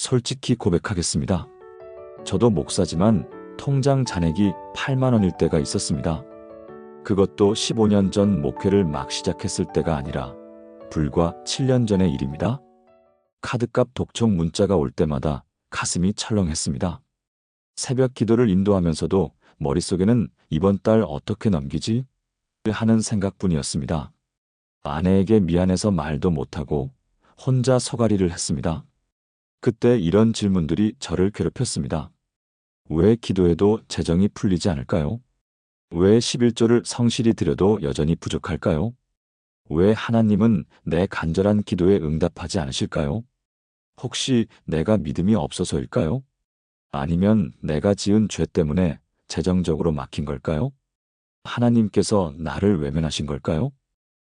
솔직히 고백하겠습니다. 저도 목사지만 통장 잔액이 8만 원일 때가 있었습니다. 그것도 15년 전 목회를 막 시작했을 때가 아니라 불과 7년 전의 일입니다. 카드값 독촉 문자가 올 때마다 가슴이 철렁했습니다. 새벽 기도를 인도하면서도 머릿속에는 이번 달 어떻게 넘기지? 하는 생각뿐이었습니다. 아내에게 미안해서 말도 못하고 혼자 서가리를 했습니다. 그때 이런 질문들이 저를 괴롭혔습니다. 왜 기도해도 재정이 풀리지 않을까요? 왜 11조를 성실히 드려도 여전히 부족할까요? 왜 하나님은 내 간절한 기도에 응답하지 않으실까요? 혹시 내가 믿음이 없어서일까요? 아니면 내가 지은 죄 때문에 재정적으로 막힌 걸까요? 하나님께서 나를 외면하신 걸까요?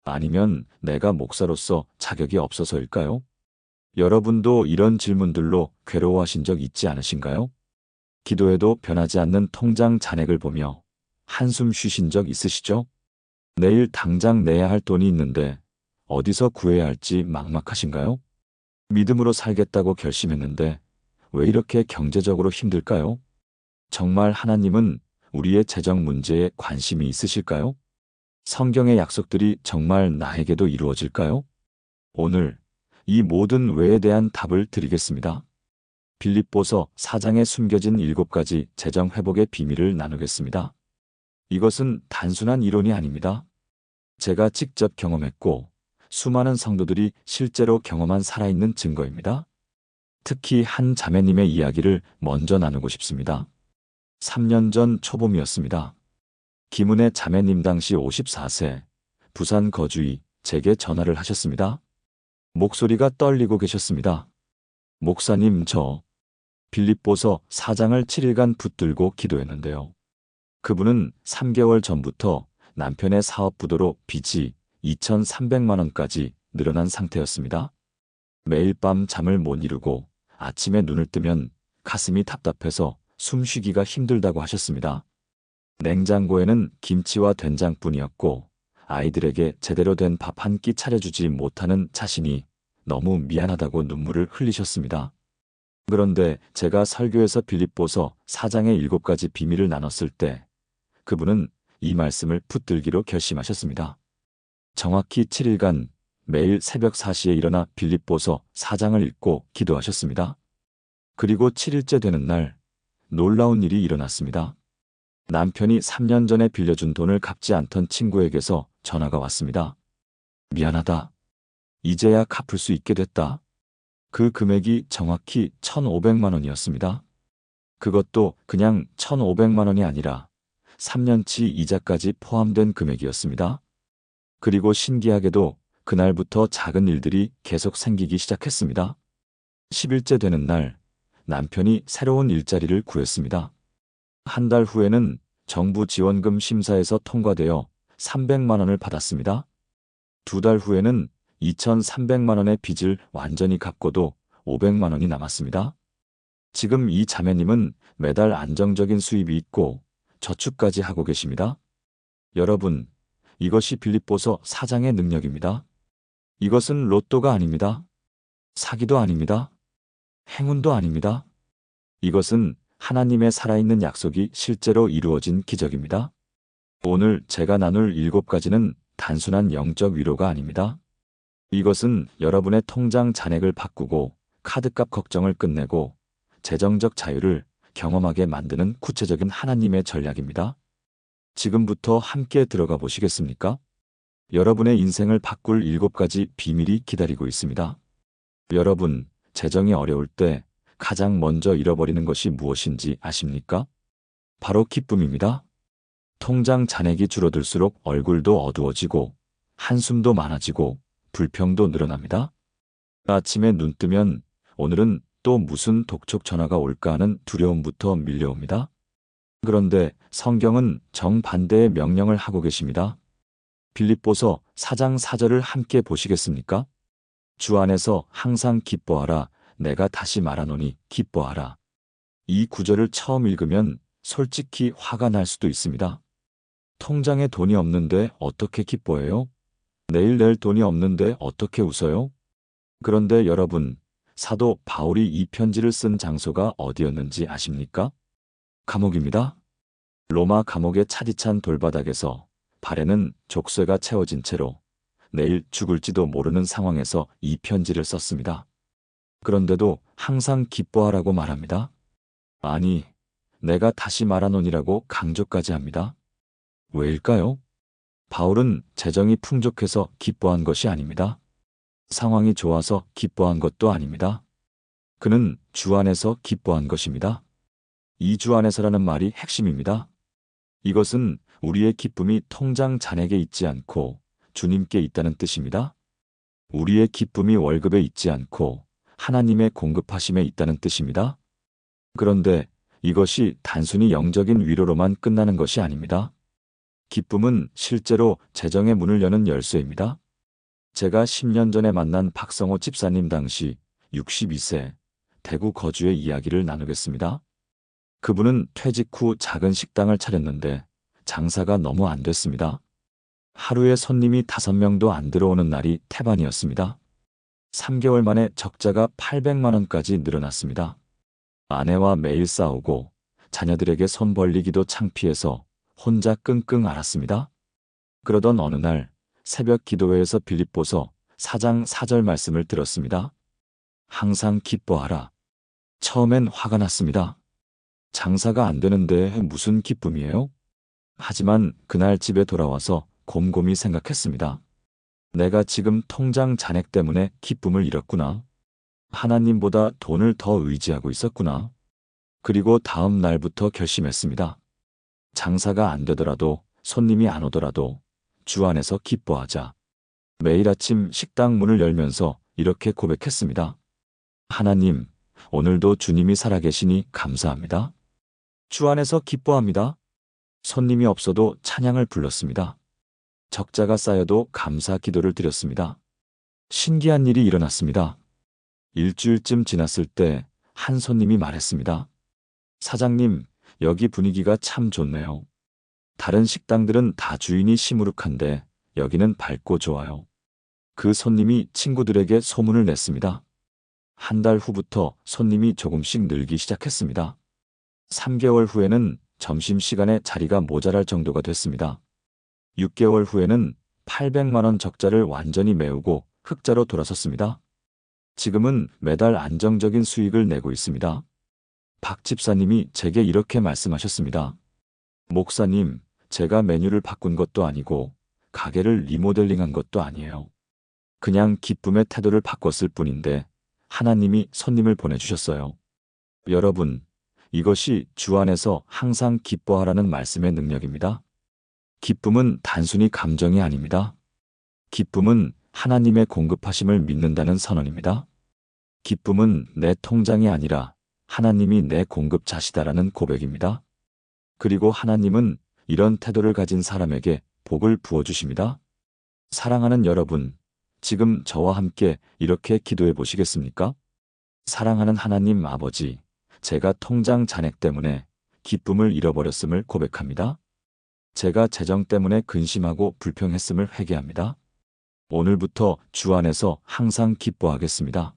아니면 내가 목사로서 자격이 없어서일까요? 여러분도 이런 질문들로 괴로워하신 적 있지 않으신가요? 기도해도 변하지 않는 통장 잔액을 보며 한숨 쉬신 적 있으시죠? 내일 당장 내야 할 돈이 있는데 어디서 구해야 할지 막막하신가요? 믿음으로 살겠다고 결심했는데 왜 이렇게 경제적으로 힘들까요? 정말 하나님은 우리의 재정 문제에 관심이 있으실까요? 성경의 약속들이 정말 나에게도 이루어질까요? 오늘 이 모든 왜에 대한 답을 드리겠습니다. 빌립보서 4장에 숨겨진 7가지 재정 회복의 비밀을 나누겠습니다. 이것은 단순한 이론이 아닙니다. 제가 직접 경험했고 수많은 성도들이 실제로 경험한 살아있는 증거입니다. 특히 한 자매님의 이야기를 먼저 나누고 싶습니다. 3년 전 초봄이었습니다. 김은혜 자매님 당시 54세, 부산 거주이, 제게 전화를 하셨습니다. 목소리가 떨리고 계셨습니다. 목사님, 저 빌립보서 4장을 7일간 붙들고 기도했는데요. 그분은 3개월 전부터 남편의 사업 부도로 빚이 2,300만 원까지 늘어난 상태였습니다. 매일 밤 잠을 못 이루고 아침에 눈을 뜨면 가슴이 답답해서 숨쉬기가 힘들다고 하셨습니다. 냉장고에는 김치와 된장뿐이었고 아이들에게 제대로 된 밥 한 끼 차려주지 못하는 자신이 너무 미안하다고 눈물을 흘리셨습니다. 그런데 제가 설교에서 빌립보서 4장의 7가지 비밀을 나눴을 때 그분은 이 말씀을 붙들기로 결심하셨습니다. 정확히 7일간 매일 새벽 4시에 일어나 빌립보서 4장을 읽고 기도하셨습니다. 그리고 7일째 되는 날 놀라운 일이 일어났습니다. 남편이 3년 전에 빌려준 돈을 갚지 않던 친구에게서 전화가 왔습니다. 미안하다. 이제야 갚을 수 있게 됐다. 그 금액이 정확히 1,500만 원이었습니다. 그것도 그냥 1,500만 원이 아니라 3년치 이자까지 포함된 금액이었습니다. 그리고 신기하게도 그날부터 작은 일들이 계속 생기기 시작했습니다. 10일째 되는 날 남편이 새로운 일자리를 구했습니다. 한 달 후에는 정부 지원금 심사에서 통과되어 300만 원을 받았습니다. 2달 후에는 2,300만 원의 빚을 완전히 갚고도 500만 원이 남았습니다. 지금 이 자매님은 매달 안정적인 수입이 있고 저축까지 하고 계십니다. 여러분, 이것이 빌립보서 4장의 능력입니다. 이것은 로또가 아닙니다. 사기도 아닙니다. 행운도 아닙니다. 이것은 하나님의 살아있는 약속이 실제로 이루어진 기적입니다. 오늘 제가 나눌 7가지는 단순한 영적 위로가 아닙니다. 이것은 여러분의 통장 잔액을 바꾸고 카드값 걱정을 끝내고 재정적 자유를 경험하게 만드는 구체적인 하나님의 전략입니다. 지금부터 함께 들어가 보시겠습니까? 여러분의 인생을 바꿀 7가지 비밀이 기다리고 있습니다. 여러분, 재정이 어려울 때 가장 먼저 잃어버리는 것이 무엇인지 아십니까? 바로 기쁨입니다. 통장 잔액이 줄어들수록 얼굴도 어두워지고 한숨도 많아지고 불평도 늘어납니다. 아침에 눈 뜨면 오늘은 또 무슨 독촉 전화가 올까 하는 두려움부터 밀려옵니다. 그런데 성경은 정반대의 명령을 하고 계십니다. 빌립보서 4장 4절을 함께 보시겠습니까? 주 안에서 항상 기뻐하라. 내가 다시 말하노니 기뻐하라. 이 구절을 처음 읽으면 솔직히 화가 날 수도 있습니다. 통장에 돈이 없는데 어떻게 기뻐해요? 내일 낼 돈이 없는데 어떻게 웃어요? 그런데 여러분, 사도 바울이 이 편지를 쓴 장소가 어디였는지 아십니까? 감옥입니다. 로마 감옥의 차디찬 돌바닥에서 발에는 족쇄가 채워진 채로 내일 죽을지도 모르는 상황에서 이 편지를 썼습니다. 그런데도 항상 기뻐하라고 말합니다. 아니, 내가 다시 말하노니라고 강조까지 합니다. 왜일까요? 바울은 재정이 풍족해서 기뻐한 것이 아닙니다. 상황이 좋아서 기뻐한 것도 아닙니다. 그는 주 안에서 기뻐한 것입니다. 이 주 안에서라는 말이 핵심입니다. 이것은 우리의 기쁨이 통장 잔액에 있지 않고 주님께 있다는 뜻입니다. 우리의 기쁨이 월급에 있지 않고 하나님의 공급하심에 있다는 뜻입니다. 그런데 이것이 단순히 영적인 위로로만 끝나는 것이 아닙니다. 기쁨은 실제로 재정의 문을 여는 열쇠입니다. 제가 10년 전에 만난 박성호 집사님 당시 62세 대구 거주의 이야기를 나누겠습니다. 그분은 퇴직 후 작은 식당을 차렸는데 장사가 너무 안 됐습니다. 하루에 손님이 5명도 안 들어오는 날이 태반이었습니다. 3개월 만에 적자가 800만 원까지 늘어났습니다. 아내와 매일 싸우고 자녀들에게 손 벌리기도 창피해서 혼자 끙끙 앓았습니다. 그러던 어느 날 새벽 기도회에서 빌립보서 4장 4절 말씀을 들었습니다. 항상 기뻐하라. 처음엔 화가 났습니다. 장사가 안 되는데 무슨 기쁨이에요? 하지만 그날 집에 돌아와서 곰곰이 생각했습니다. 내가 지금 통장 잔액 때문에 기쁨을 잃었구나. 하나님보다 돈을 더 의지하고 있었구나. 그리고 다음 날부터 결심했습니다. 장사가 안 되더라도 손님이 안 오더라도 주 안에서 기뻐하자. 매일 아침 식당 문을 열면서 이렇게 고백했습니다. 하나님, 오늘도 주님이 살아계시니 감사합니다. 주 안에서 기뻐합니다. 손님이 없어도 찬양을 불렀습니다. 적자가 쌓여도 감사 기도를 드렸습니다. 신기한 일이 일어났습니다. 일주일쯤 지났을 때 한 손님이 말했습니다. 사장님, 여기 분위기가 참 좋네요. 다른 식당들은 다 주인이 시무룩한데 여기는 밝고 좋아요. 그 손님이 친구들에게 소문을 냈습니다. 한 달 후부터 손님이 조금씩 늘기 시작했습니다. 3개월 후에는 점심시간에 자리가 모자랄 정도가 됐습니다. 6개월 후에는 800만 원 적자를 완전히 메우고 흑자로 돌아섰습니다. 지금은 매달 안정적인 수익을 내고 있습니다. 박 집사님이 제게 이렇게 말씀하셨습니다. 목사님, 제가 메뉴를 바꾼 것도 아니고 가게를 리모델링한 것도 아니에요. 그냥 기쁨의 태도를 바꿨을 뿐인데 하나님이 손님을 보내주셨어요. 여러분, 이것이 주 안에서 항상 기뻐하라는 말씀의 능력입니다. 기쁨은 단순히 감정이 아닙니다. 기쁨은 하나님의 공급하심을 믿는다는 선언입니다. 기쁨은 내 통장이 아니라 하나님이 내 공급자시다라는 고백입니다. 그리고 하나님은 이런 태도를 가진 사람에게 복을 부어주십니다. 사랑하는 여러분, 지금 저와 함께 이렇게 기도해 보시겠습니까? 사랑하는 하나님 아버지, 제가 통장 잔액 때문에 기쁨을 잃어버렸음을 고백합니다. 제가 재정 때문에 근심하고 불평했음을 회개합니다. 오늘부터 주 안에서 항상 기뻐하겠습니다.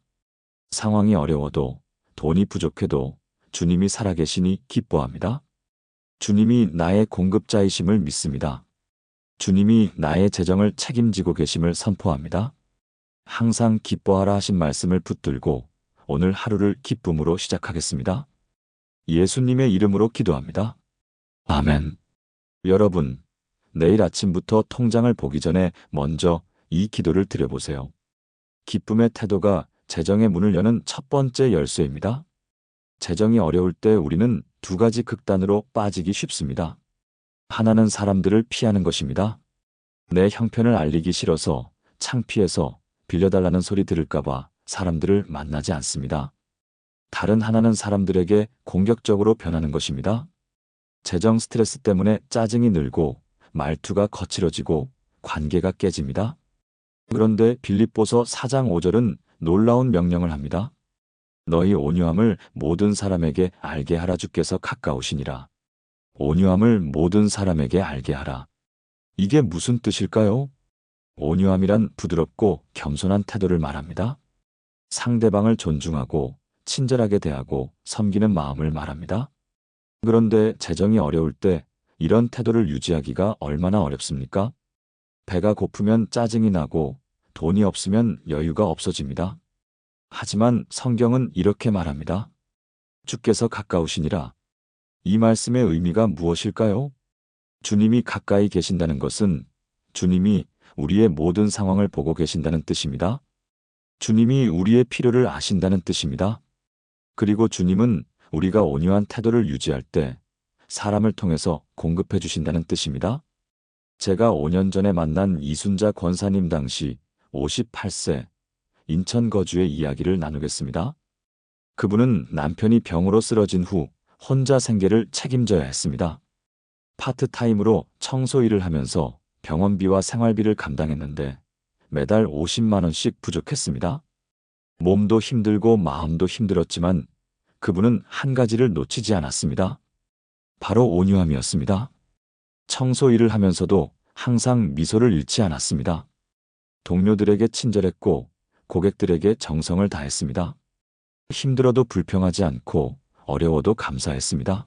상황이 어려워도 돈이 부족해도 주님이 살아계시니 기뻐합니다. 주님이 나의 공급자이심을 믿습니다. 주님이 나의 재정을 책임지고 계심을 선포합니다. 항상 기뻐하라 하신 말씀을 붙들고 오늘 하루를 기쁨으로 시작하겠습니다. 예수님의 이름으로 기도합니다. 아멘. 여러분, 내일 아침부터 통장을 보기 전에 먼저 이 기도를 드려보세요. 기쁨의 태도가 재정의 문을 여는 첫 번째 열쇠입니다. 재정이 어려울 때 우리는 두 가지 극단으로 빠지기 쉽습니다. 하나는 사람들을 피하는 것입니다. 내 형편을 알리기 싫어서 창피해서 빌려달라는 소리 들을까봐 사람들을 만나지 않습니다. 다른 하나는 사람들에게 공격적으로 변하는 것입니다. 재정 스트레스 때문에 짜증이 늘고 말투가 거칠어지고 관계가 깨집니다. 그런데 빌립보서 4장 5절은 놀라운 명령을 합니다. 너희 온유함을 모든 사람에게 알게 하라. 주께서 가까우시니라. 온유함을 모든 사람에게 알게 하라. 이게 무슨 뜻일까요? 온유함이란 부드럽고 겸손한 태도를 말합니다. 상대방을 존중하고 친절하게 대하고 섬기는 마음을 말합니다. 그런데 재정이 어려울 때 이런 태도를 유지하기가 얼마나 어렵습니까? 배가 고프면 짜증이 나고 돈이 없으면 여유가 없어집니다. 하지만 성경은 이렇게 말합니다. 주께서 가까우시니라. 이 말씀의 의미가 무엇일까요? 주님이 가까이 계신다는 것은 주님이 우리의 모든 상황을 보고 계신다는 뜻입니다. 주님이 우리의 필요를 아신다는 뜻입니다. 그리고 주님은 우리가 온유한 태도를 유지할 때 사람을 통해서 공급해 주신다는 뜻입니다. 제가 5년 전에 만난 이순자 권사님 당시 58세 인천 거주의 이야기를 나누겠습니다. 그분은 남편이 병으로 쓰러진 후 혼자 생계를 책임져야 했습니다. 파트타임으로 청소 일을 하면서 병원비와 생활비를 감당했는데 매달 50만 원씩 부족했습니다. 몸도 힘들고 마음도 힘들었지만 그분은 한 가지를 놓치지 않았습니다. 바로 온유함이었습니다. 청소 일을 하면서도 항상 미소를 잃지 않았습니다. 동료들에게 친절했고 고객들에게 정성을 다했습니다. 힘들어도 불평하지 않고 어려워도 감사했습니다.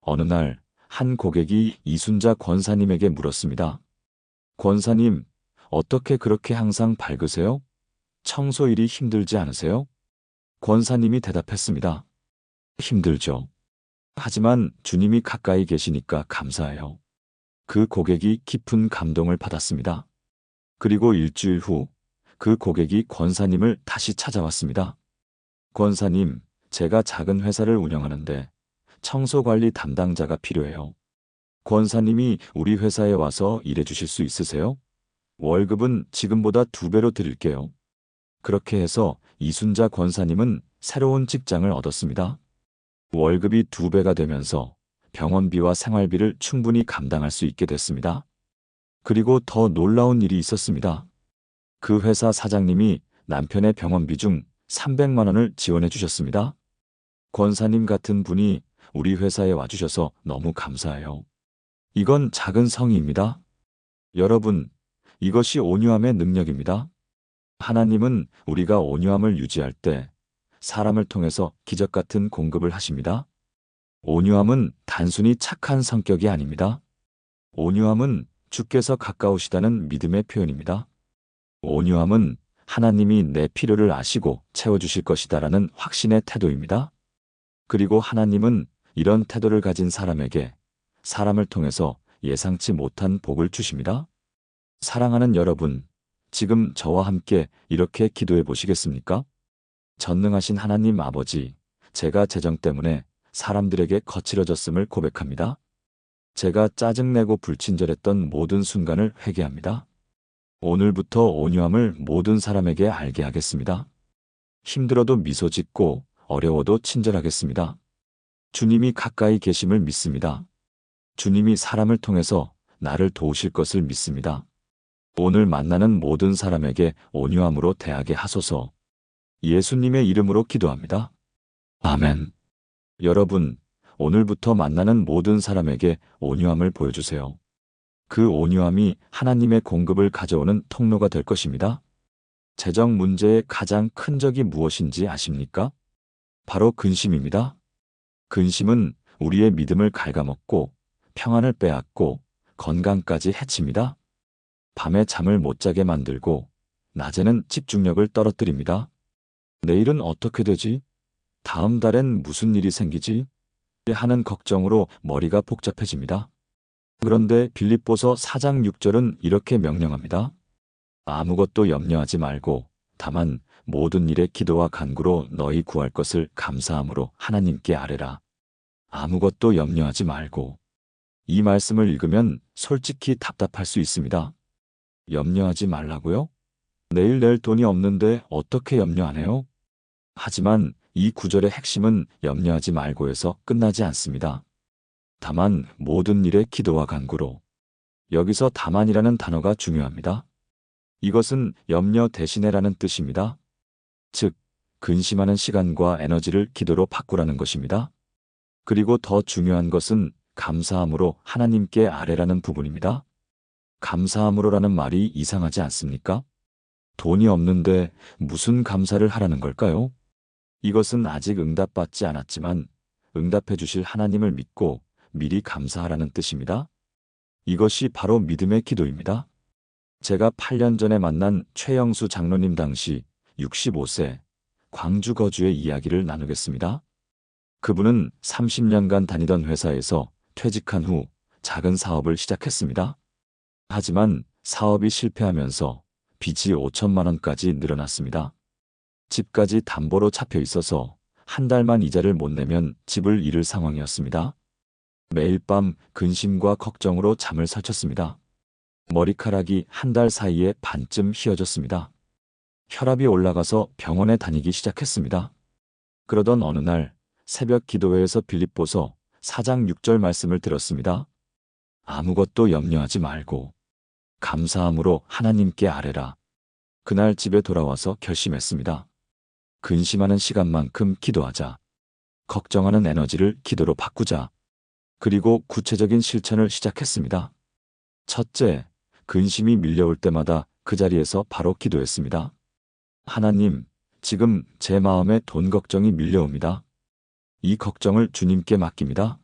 어느 날 한 고객이 이순자 권사님에게 물었습니다. 권사님, 어떻게 그렇게 항상 밝으세요? 청소 일이 힘들지 않으세요? 권사님이 대답했습니다. 힘들죠. 하지만 주님이 가까이 계시니까 감사해요. 그 고객이 깊은 감동을 받았습니다. 그리고 일주일 후 그 고객이 권사님을 다시 찾아왔습니다. 권사님, 제가 작은 회사를 운영하는데 청소관리 담당자가 필요해요. 권사님이 우리 회사에 와서 일해 주실 수 있으세요? 월급은 지금보다 2배로 드릴게요. 그렇게 해서 이순자 권사님은 새로운 직장을 얻었습니다. 월급이 2배가 되면서 병원비와 생활비를 충분히 감당할 수 있게 됐습니다. 그리고 더 놀라운 일이 있었습니다. 그 회사 사장님이 남편의 병원비 중 300만 원을 지원해 주셨습니다. 권사님 같은 분이 우리 회사에 와주셔서 너무 감사해요. 이건 작은 성의입니다. 여러분, 이것이 온유함의 능력입니다. 하나님은 우리가 온유함을 유지할 때 사람을 통해서 기적 같은 공급을 하십니다. 온유함은 단순히 착한 성격이 아닙니다. 온유함은 주께서 가까우시다는 믿음의 표현입니다. 온유함은 하나님이 내 필요를 아시고 채워주실 것이다라는 확신의 태도입니다. 그리고 하나님은 이런 태도를 가진 사람에게 사람을 통해서 예상치 못한 복을 주십니다. 사랑하는 여러분, 지금 저와 함께 이렇게 기도해 보시겠습니까? 전능하신 하나님 아버지, 제가 재정 때문에 사람들에게 거칠어졌음을 고백합니다. 제가 짜증내고 불친절했던 모든 순간을 회개합니다. 오늘부터 온유함을 모든 사람에게 알게 하겠습니다. 힘들어도 미소 짓고 어려워도 친절하겠습니다. 주님이 가까이 계심을 믿습니다. 주님이 사람을 통해서 나를 도우실 것을 믿습니다. 오늘 만나는 모든 사람에게 온유함으로 대하게 하소서. 예수님의 이름으로 기도합니다. 아멘. 여러분, 오늘부터 만나는 모든 사람에게 온유함을 보여주세요. 그 온유함이 하나님의 공급을 가져오는 통로가 될 것입니다. 재정 문제의 가장 큰 적이 무엇인지 아십니까? 바로 근심입니다. 근심은 우리의 믿음을 갉아먹고 평안을 빼앗고 건강까지 해칩니다. 밤에 잠을 못 자게 만들고 낮에는 집중력을 떨어뜨립니다. 내일은 어떻게 되지? 다음 달엔 무슨 일이 생기지? 하는 걱정으로 머리가 복잡해집니다. 그런데 빌립보서 4장 6절은 이렇게 명령합니다. 아무것도 염려하지 말고 다만 모든 일에 기도와 간구로 너희 구할 것을 감사함으로 하나님께 아뢰라. 아무것도 염려하지 말고. 이 말씀을 읽으면 솔직히 답답할 수 있습니다. 염려하지 말라고요? 내일 낼 돈이 없는데 어떻게 염려 안 해요? 하지만 이 구절의 핵심은 염려하지 말고에서 끝나지 않습니다. 다만 모든 일에 기도와 간구로. 여기서 다만이라는 단어가 중요합니다. 이것은 염려 대신해라는 뜻입니다. 즉, 근심하는 시간과 에너지를 기도로 바꾸라는 것입니다. 그리고 더 중요한 것은 감사함으로 하나님께 아뢰라는 부분입니다. 감사함으로라는 말이 이상하지 않습니까? 돈이 없는데 무슨 감사를 하라는 걸까요? 이것은 아직 응답받지 않았지만 응답해 주실 하나님을 믿고 미리 감사하라는 뜻입니다. 이것이 바로 믿음의 기도입니다. 제가 8년 전에 만난 최영수 장로님 당시 65세 광주 거주의 이야기를 나누겠습니다. 그분은 30년간 다니던 회사에서 퇴직한 후 작은 사업을 시작했습니다. 하지만 사업이 실패하면서 빚이 5천만 원까지 늘어났습니다. 집까지 담보로 잡혀 있어서 한 달만 이자를 못 내면 집을 잃을 상황이었습니다. 매일 밤 근심과 걱정으로 잠을 설쳤습니다. 머리카락이 한 달 사이에 반쯤 휘어졌습니다. 혈압이 올라가서 병원에 다니기 시작했습니다. 그러던 어느 날 새벽 기도회에서 빌립보서 4장 6절 말씀을 들었습니다. 아무것도 염려하지 말고 감사함으로 하나님께 아뢰라. 그날 집에 돌아와서 결심했습니다. 근심하는 시간만큼 기도하자. 걱정하는 에너지를 기도로 바꾸자. 그리고 구체적인 실천을 시작했습니다. 첫째, 근심이 밀려올 때마다 그 자리에서 바로 기도했습니다. 하나님, 지금 제 마음에 돈 걱정이 밀려옵니다. 이 걱정을 주님께 맡깁니다.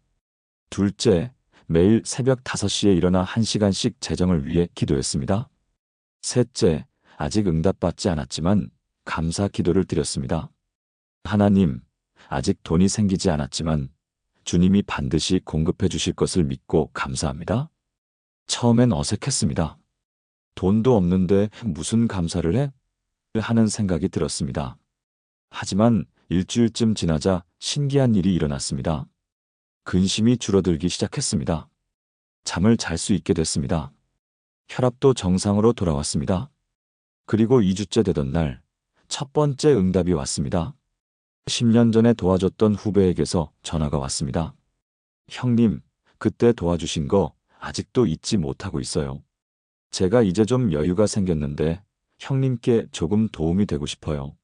둘째, 매일 새벽 5시에 일어나 1시간씩 재정을 위해 기도했습니다. 셋째, 아직 응답받지 않았지만 감사 기도를 드렸습니다. 하나님, 아직 돈이 생기지 않았지만 주님이 반드시 공급해 주실 것을 믿고 감사합니다. 처음엔 어색했습니다. 돈도 없는데 무슨 감사를 해? 하는 생각이 들었습니다. 하지만 일주일쯤 지나자 신기한 일이 일어났습니다. 근심이 줄어들기 시작했습니다. 잠을 잘 수 있게 됐습니다. 혈압도 정상으로 돌아왔습니다. 그리고 2주째 되던 날, 첫 번째 응답이 왔습니다. 10년 전에 도와줬던 후배에게서 전화가 왔습니다. 형님, 그때 도와주신 거 아직도 잊지 못하고 있어요. 제가 이제 좀 여유가 생겼는데 형님께 조금 도움이 되고 싶어요.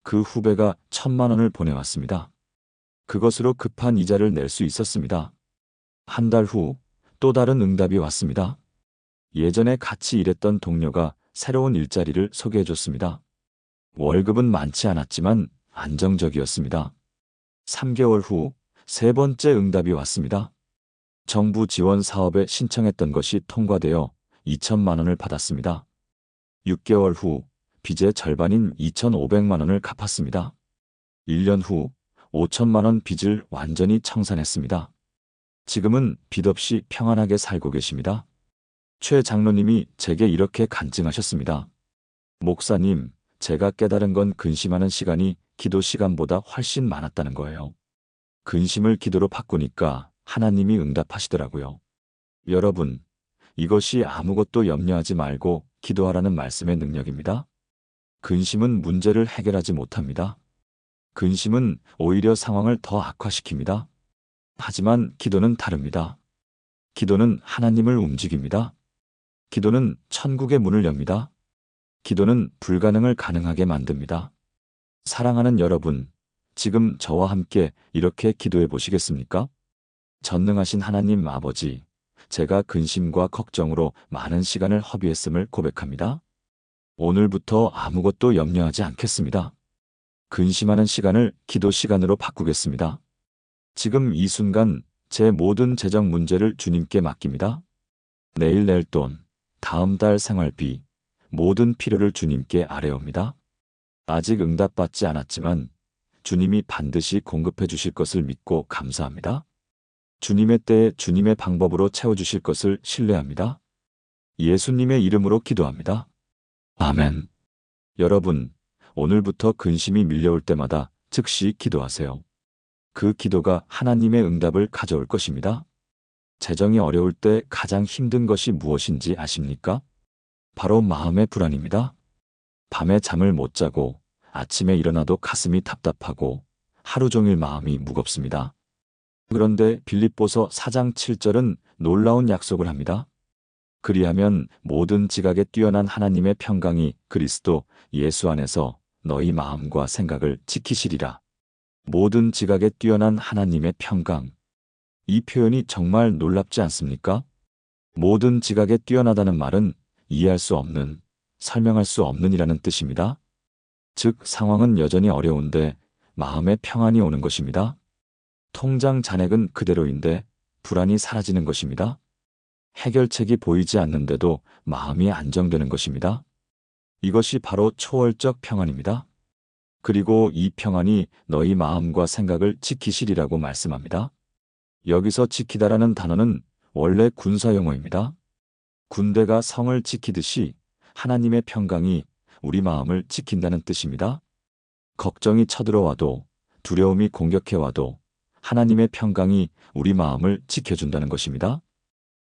그 후배가 1,000만 원을 보내왔습니다. 그것으로 급한 이자를 낼 수 있었습니다. 한 달 후 또 다른 응답이 왔습니다. 예전에 같이 일했던 동료가 새로운 일자리를 소개해줬습니다. 월급은 많지 않았지만 안정적이었습니다. 3개월 후 세 번째 응답이 왔습니다. 정부 지원 사업에 신청했던 것이 통과되어 2천만 원을 받았습니다. 6개월 후 빚의 절반인 2,500만 원을 갚았습니다. 1년 후 5천만 원 빚을 완전히 청산했습니다. 지금은 빚 없이 평안하게 살고 계십니다. 최 장로님이 제게 이렇게 간증하셨습니다. 목사님, 제가 깨달은 건 근심하는 시간이 기도 시간보다 훨씬 많았다는 거예요. 근심을 기도로 바꾸니까 하나님이 응답하시더라고요. 여러분, 이것이 아무것도 염려하지 말고 기도하라는 말씀의 능력입니다. 근심은 문제를 해결하지 못합니다. 근심은 오히려 상황을 더 악화시킵니다. 하지만 기도는 다릅니다. 기도는 하나님을 움직입니다. 기도는 천국의 문을 엽니다. 기도는 불가능을 가능하게 만듭니다. 사랑하는 여러분, 지금 저와 함께 이렇게 기도해 보시겠습니까? 전능하신 하나님 아버지, 제가 근심과 걱정으로 많은 시간을 허비했음을 고백합니다. 오늘부터 아무것도 염려하지 않겠습니다. 근심하는 시간을 기도 시간으로 바꾸겠습니다. 지금 이 순간 제 모든 재정 문제를 주님께 맡깁니다. 내일 낼 돈, 다음 달 생활비, 모든 필요를 주님께 아뢰옵니다. 아직 응답받지 않았지만 주님이 반드시 공급해 주실 것을 믿고 감사합니다. 주님의 때에 주님의 방법으로 채워주실 것을 신뢰합니다. 예수님의 이름으로 기도합니다. 아멘. 여러분, 오늘부터 근심이 밀려올 때마다 즉시 기도하세요. 그 기도가 하나님의 응답을 가져올 것입니다. 재정이 어려울 때 가장 힘든 것이 무엇인지 아십니까? 바로 마음의 불안입니다. 밤에 잠을 못 자고 아침에 일어나도 가슴이 답답하고 하루 종일 마음이 무겁습니다. 그런데 빌립보서 4장 7절은 놀라운 약속을 합니다. 그리하면 모든 지각에 뛰어난 하나님의 평강이 그리스도 예수 안에서 너희 마음과 생각을 지키시리라. 모든 지각에 뛰어난 하나님의 평강. 이 표현이 정말 놀랍지 않습니까? 모든 지각에 뛰어나다는 말은 이해할 수 없는, 설명할 수 없는이라는 뜻입니다. 즉, 상황은 여전히 어려운데 마음의 평안이 오는 것입니다. 통장 잔액은 그대로인데 불안이 사라지는 것입니다. 해결책이 보이지 않는데도 마음이 안정되는 것입니다. 이것이 바로 초월적 평안입니다. 그리고 이 평안이 너희 마음과 생각을 지키시리라고 말씀합니다. 여기서 지키다라는 단어는 원래 군사 용어입니다. 군대가 성을 지키듯이 하나님의 평강이 우리 마음을 지킨다는 뜻입니다. 걱정이 쳐들어와도, 두려움이 공격해와도 하나님의 평강이 우리 마음을 지켜준다는 것입니다.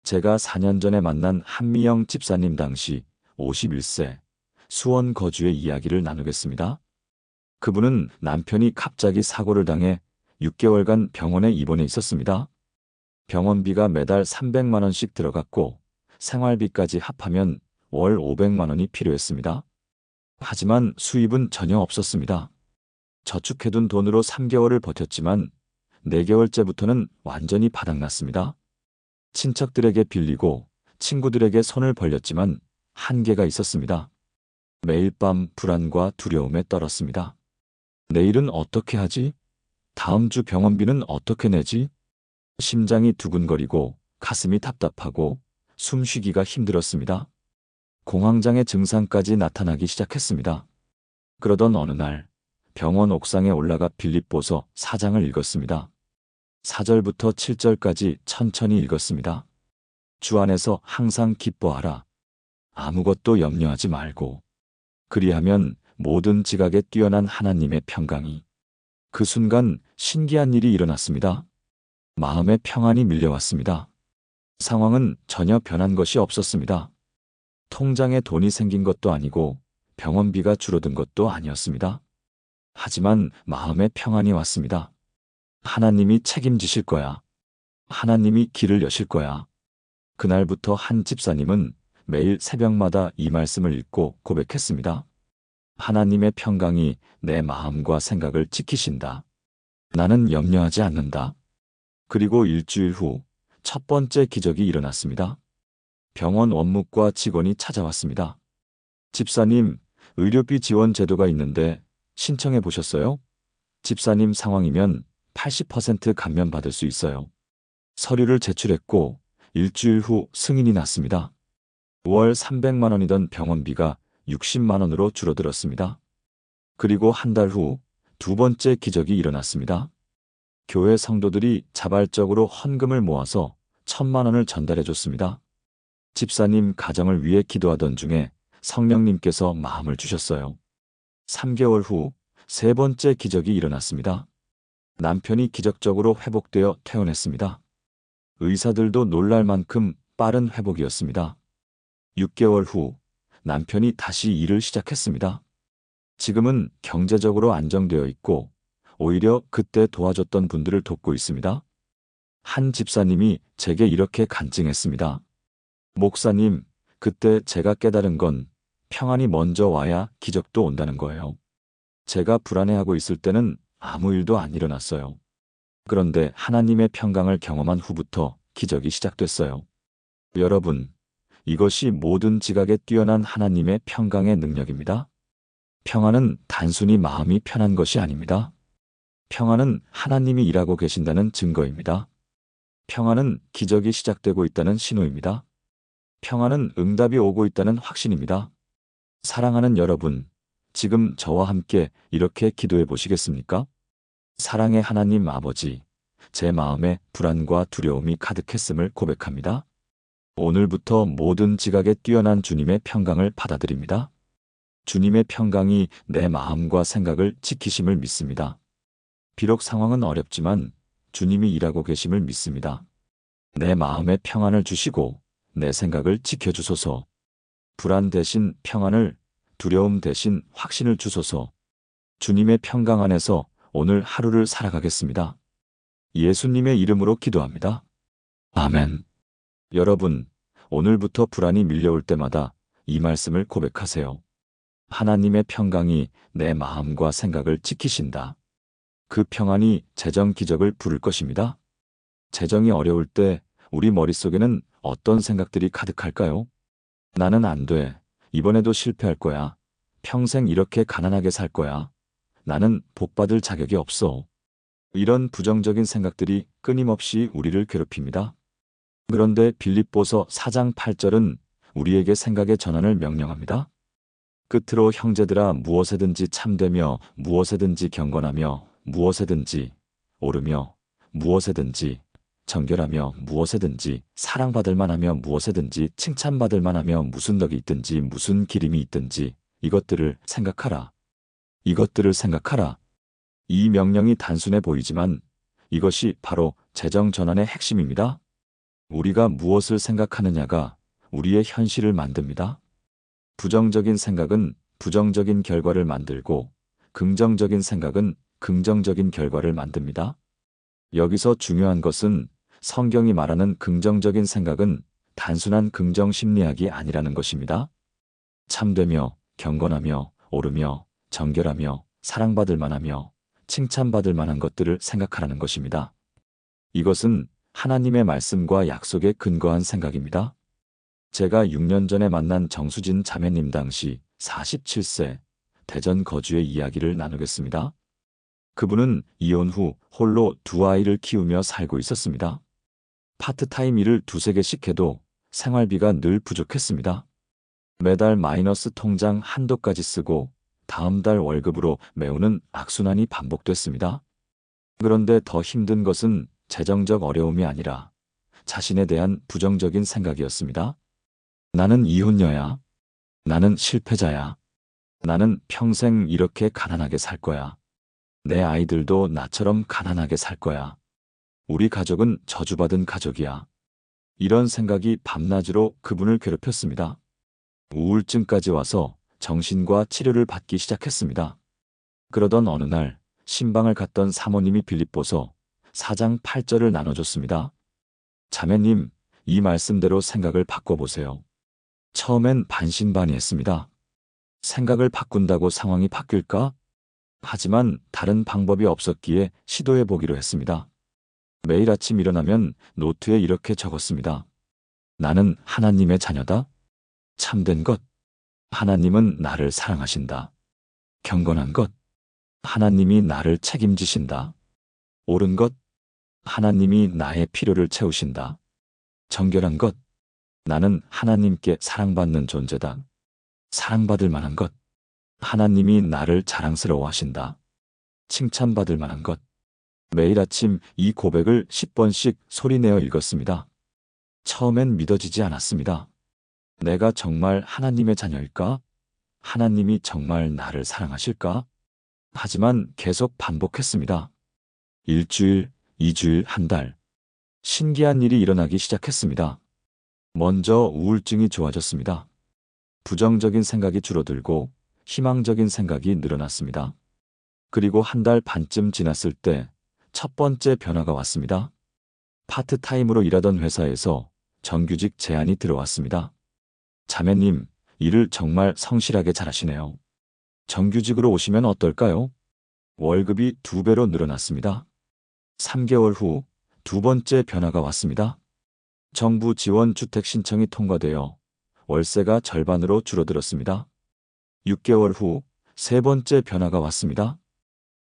제가 4년 전에 만난 한미영 집사님 당시 51세 수원 거주의 이야기를 나누겠습니다. 그분은 남편이 갑자기 사고를 당해 6개월간 병원에 입원해 있었습니다. 병원비가 매달 300만 원씩 들어갔고 생활비까지 합하면 월 500만 원이 필요했습니다. 하지만 수입은 전혀 없었습니다. 저축해둔 돈으로 3개월을 버텼지만 4개월째부터는 완전히 바닥났습니다. 친척들에게 빌리고 친구들에게 손을 벌렸지만 한계가 있었습니다. 매일 밤 불안과 두려움에 떨었습니다. 내일은 어떻게 하지? 다음 주 병원비는 어떻게 내지? 심장이 두근거리고 가슴이 답답하고 숨쉬기가 힘들었습니다. 공황장애 증상까지 나타나기 시작했습니다. 그러던 어느 날 병원 옥상에 올라가 빌립보서 4장을 읽었습니다. 4절부터 7절까지 천천히 읽었습니다. 주 안에서 항상 기뻐하라. 아무것도 염려하지 말고. 그리하면 모든 지각에 뛰어난 하나님의 평강이. 그 순간 신기한 일이 일어났습니다. 마음의 평안이 밀려왔습니다. 상황은 전혀 변한 것이 없었습니다. 통장에 돈이 생긴 것도 아니고 병원비가 줄어든 것도 아니었습니다. 하지만 마음의 평안이 왔습니다. 하나님이 책임지실 거야. 하나님이 길을 여실 거야. 그날부터 한 집사님은 매일 새벽마다 이 말씀을 읽고 고백했습니다. 하나님의 평강이 내 마음과 생각을 지키신다. 나는 염려하지 않는다. 그리고 일주일 후 첫 번째 기적이 일어났습니다. 병원 원무과 직원이 찾아왔습니다. 집사님, 의료비 지원 제도가 있는데 신청해 보셨어요? 집사님 상황이면 80% 감면받을 수 있어요. 서류를 제출했고 일주일 후 승인이 났습니다. 월 300만 원이던 병원비가 60만 원으로 줄어들었습니다. 그리고 한 달 후 두 번째 기적이 일어났습니다. 교회 성도들이 자발적으로 헌금을 모아서 1,000만 원을 전달해 줬습니다. 집사님 가정을 위해 기도하던 중에 성령님께서 마음을 주셨어요. 3개월 후 세 번째 기적이 일어났습니다. 남편이 기적적으로 회복되어 퇴원했습니다. 의사들도 놀랄 만큼 빠른 회복이었습니다. 6개월 후 남편이 다시 일을 시작했습니다. 지금은 경제적으로 안정되어 있고 오히려 그때 도와줬던 분들을 돕고 있습니다. 한 집사님이 제게 이렇게 간증했습니다. 목사님, 그때 제가 깨달은 건 평안이 먼저 와야 기적도 온다는 거예요. 제가 불안해하고 있을 때는 아무 일도 안 일어났어요. 그런데 하나님의 평강을 경험한 후부터 기적이 시작됐어요. 여러분, 이것이 모든 지각에 뛰어난 하나님의 평강의 능력입니다. 평안은 단순히 마음이 편한 것이 아닙니다. 평안은 하나님이 일하고 계신다는 증거입니다. 평안은 기적이 시작되고 있다는 신호입니다. 평안은 응답이 오고 있다는 확신입니다. 사랑하는 여러분, 지금 저와 함께 이렇게 기도해 보시겠습니까? 사랑의 하나님 아버지, 제 마음에 불안과 두려움이 가득했음을 고백합니다. 오늘부터 모든 지각에 뛰어난 주님의 평강을 받아들입니다. 주님의 평강이 내 마음과 생각을 지키심을 믿습니다. 비록 상황은 어렵지만 주님이 일하고 계심을 믿습니다. 내 마음에 평안을 주시고 내 생각을 지켜주소서. 불안 대신 평안을, 두려움 대신 확신을 주소서. 주님의 평강 안에서 오늘 하루를 살아가겠습니다. 예수님의 이름으로 기도합니다. 아멘. 여러분, 오늘부터 불안이 밀려올 때마다 이 말씀을 고백하세요. 하나님의 평강이 내 마음과 생각을 지키신다. 그 평안이 재정 기적을 부를 것입니다. 재정이 어려울 때 우리 머릿속에는 어떤 생각들이 가득할까요? 나는 안 돼. 이번에도 실패할 거야. 평생 이렇게 가난하게 살 거야. 나는 복받을 자격이 없어. 이런 부정적인 생각들이 끊임없이 우리를 괴롭힙니다. 그런데 빌립보서 4장 8절은 우리에게 생각의 전환을 명령합니다. 끝으로 형제들아 무엇에든지 참되며 무엇에든지 경건하며 무엇에든지 오르며 무엇에든지 정결하며 무엇에든지 사랑받을 만하며 무엇에든지 칭찬받을 만하며 무슨 덕이 있든지 무슨 기림이 있든지 이것들을 생각하라. 이것들을 생각하라. 이 명령이 단순해 보이지만 이것이 바로 재정 전환의 핵심입니다. 우리가 무엇을 생각하느냐가 우리의 현실을 만듭니다. 부정적인 생각은 부정적인 결과를 만들고 긍정적인 생각은 긍정적인 결과를 만듭니다. 여기서 중요한 것은 성경이 말하는 긍정적인 생각은 단순한 긍정 심리학이 아니라는 것입니다. 참되며 경건하며 오르며 정결하며 사랑받을 만하며 칭찬받을 만한 것들을 생각하라는 것입니다. 이것은 하나님의 말씀과 약속에 근거한 생각입니다. 제가 6년 전에 만난 정수진 자매님 당시 47세 대전 거주의 이야기를 나누겠습니다. 그분은 이혼 후 홀로 두 아이를 키우며 살고 있었습니다. 파트타임 일을 두세 개씩 해도 생활비가 늘 부족했습니다. 매달 마이너스 통장 한도까지 쓰고 다음 달 월급으로 메우는 악순환이 반복됐습니다. 그런데 더 힘든 것은 재정적 어려움이 아니라 자신에 대한 부정적인 생각이었습니다. 나는 이혼녀야. 나는 실패자야. 나는 평생 이렇게 가난하게 살 거야. 내 아이들도 나처럼 가난하게 살 거야. 우리 가족은 저주받은 가족이야. 이런 생각이 밤낮으로 그분을 괴롭혔습니다. 우울증까지 와서 정신과 치료를 받기 시작했습니다. 그러던 어느 날 신방을 갔던 사모님이 빌립보서 4장 8절을 나눠줬습니다. 자매님, 이 말씀대로 생각을 바꿔보세요. 처음엔 반신반의했습니다. 생각을 바꾼다고 상황이 바뀔까? 하지만 다른 방법이 없었기에 시도해보기로 했습니다. 매일 아침 일어나면 노트에 이렇게 적었습니다. 나는 하나님의 자녀다. 참된 것. 하나님은 나를 사랑하신다. 경건한 것. 하나님이 나를 책임지신다. 옳은 것. 하나님이 나의 필요를 채우신다. 정결한 것. 나는 하나님께 사랑받는 존재다. 사랑받을 만한 것. 하나님이 나를 자랑스러워하신다. 칭찬받을 만한 것. 매일 아침 이 고백을 10번씩 소리내어 읽었습니다. 처음엔 믿어지지 않았습니다. 내가 정말 하나님의 자녀일까? 하나님이 정말 나를 사랑하실까? 하지만 계속 반복했습니다. 일주일, 2주일, 한 달. 신기한 일이 일어나기 시작했습니다. 먼저 우울증이 좋아졌습니다. 부정적인 생각이 줄어들고 희망적인 생각이 늘어났습니다. 그리고 한 달 반쯤 지났을 때 첫 번째 변화가 왔습니다. 파트타임으로 일하던 회사에서 정규직 제안이 들어왔습니다. 자매님, 일을 정말 성실하게 잘하시네요. 정규직으로 오시면 어떨까요? 월급이 2배로 늘어났습니다. 3개월 후 두 번째 변화가 왔습니다. 정부 지원 주택 신청이 통과되어 월세가 절반으로 줄어들었습니다. 6개월 후 세 번째 변화가 왔습니다.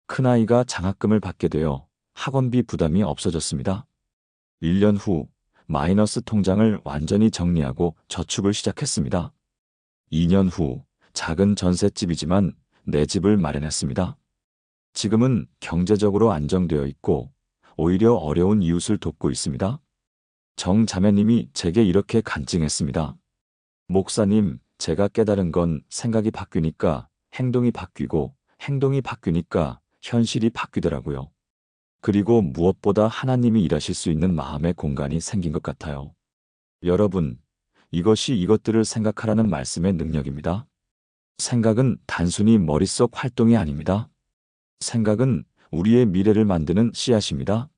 큰아이가 장학금을 받게 되어 학원비 부담이 없어졌습니다. 1년 후 마이너스 통장을 완전히 정리하고 저축을 시작했습니다. 2년 후 작은 전셋집이지만 내 집을 마련했습니다. 지금은 경제적으로 안정되어 있고 오히려 어려운 이웃을 돕고 있습니다. 정 자매님이 제게 이렇게 간증했습니다. 목사님, 제가 깨달은 건 생각이 바뀌니까 행동이 바뀌고 행동이 바뀌니까 현실이 바뀌더라고요. 그리고 무엇보다 하나님이 일하실 수 있는 마음의 공간이 생긴 것 같아요. 여러분, 이것이 이것들을 생각하라는 말씀의 능력입니다. 생각은 단순히 머릿속 활동이 아닙니다. 생각은 우리의 미래를 만드는 씨앗입니다.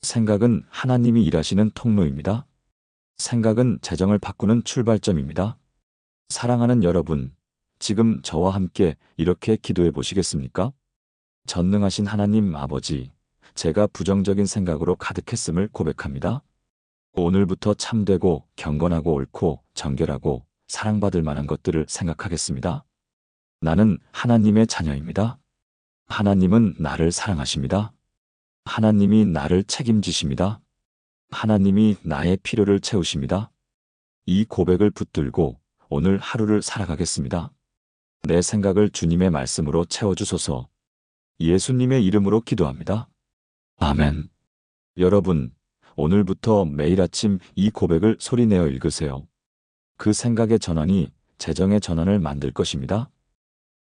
생각은 하나님이 일하시는 통로입니다. 생각은 재정을 바꾸는 출발점입니다. 사랑하는 여러분, 지금 저와 함께 이렇게 기도해 보시겠습니까? 전능하신 하나님 아버지, 제가 부정적인 생각으로 가득했음을 고백합니다. 오늘부터 참되고 경건하고 옳고 정결하고 사랑받을 만한 것들을 생각하겠습니다. 나는 하나님의 자녀입니다. 하나님은 나를 사랑하십니다. 하나님이 나를 책임지십니다. 하나님이 나의 필요를 채우십니다. 이 고백을 붙들고 오늘 하루를 살아가겠습니다. 내 생각을 주님의 말씀으로 채워주소서. 예수님의 이름으로 기도합니다. 아멘. 여러분, 오늘부터 매일 아침 이 고백을 소리내어 읽으세요. 그 생각의 전환이 재정의 전환을 만들 것입니다.